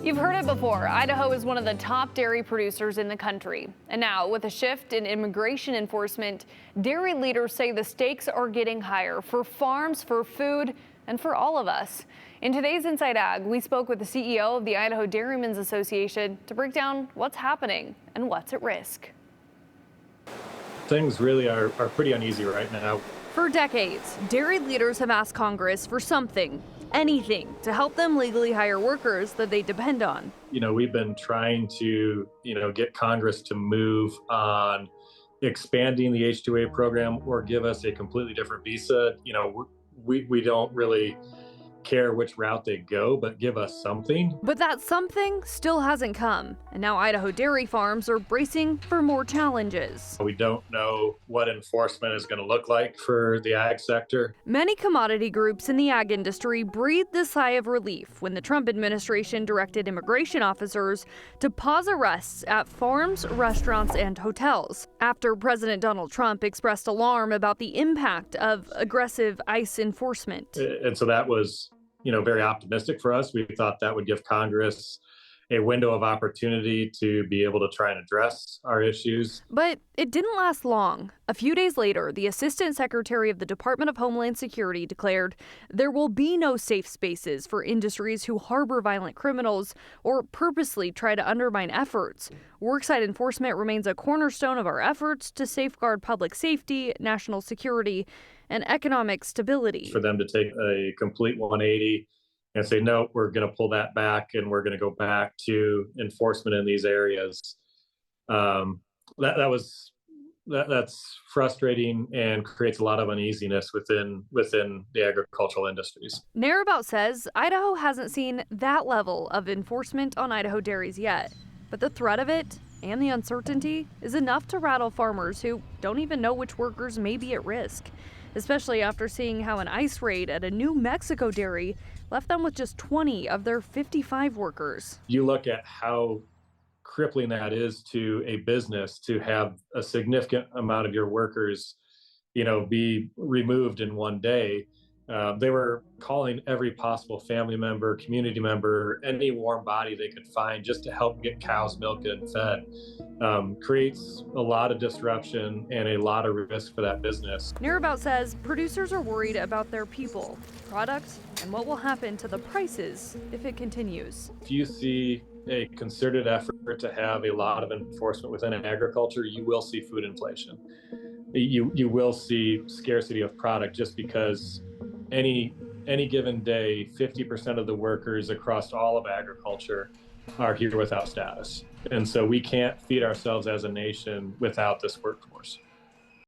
You've heard it before. Idaho is one of the top dairy producers in the country. And now, with a shift in immigration enforcement, dairy leaders say the stakes are getting higher for farms, for food, and for all of us. In today's Inside Ag, we spoke with the CEO of the Idaho Dairymen's Association to break down what's happening and what's at risk. Things really are pretty uneasy right now. For decades, dairy leaders have asked Congress for something, anything, to help them legally hire workers that they depend on. We've been trying to, get Congress to move on expanding the H-2A program or give us a completely different visa. We don't really care which route they go, but give us something. But that something still hasn't come, and now Idaho dairy farms are bracing for more challenges. We don't know what enforcement is going to look like for the ag sector. Many commodity groups in the ag industry breathed a sigh of relief when the Trump administration directed immigration officers to pause arrests at farms, restaurants, and hotels, after President Donald Trump expressed alarm about the impact of aggressive ICE enforcement. And so that was very optimistic for us. We thought that would give Congress a window of opportunity to be able to try and address our issues. But it didn't last long. A few days later, the Assistant Secretary of the Department of Homeland Security declared there will be no safe spaces for industries who harbor violent criminals or purposely try to undermine efforts. Worksite enforcement remains a cornerstone of our efforts to safeguard public safety, national security, and economic stability. For them to take a complete 180 and say, no, we're going to pull that back and we're going to go back to enforcement in these areas. That's frustrating and creates a lot of uneasiness within the agricultural industries. Narrabout says Idaho hasn't seen that level of enforcement on Idaho dairies yet, but the threat of it and the uncertainty is enough to rattle farmers who don't even know which workers may be at risk, especially after seeing how an ICE raid at a New Mexico dairy left them with just 20 of their 55 workers. You look at how crippling that is to a business to have a significant amount of your workers, be removed in one day. They were calling every possible family member, community member, any warm body they could find just to help get cows milked and fed. Creates a lot of disruption and a lot of risk for that business. Narrabout says producers are worried about their people, products, and what will happen to the prices if it continues. If you see a concerted effort to have a lot of enforcement within agriculture, you will see food inflation. You will see scarcity of product just because any given day, 50% of the workers across all of agriculture are here without status. And so we can't feed ourselves as a nation without this workforce.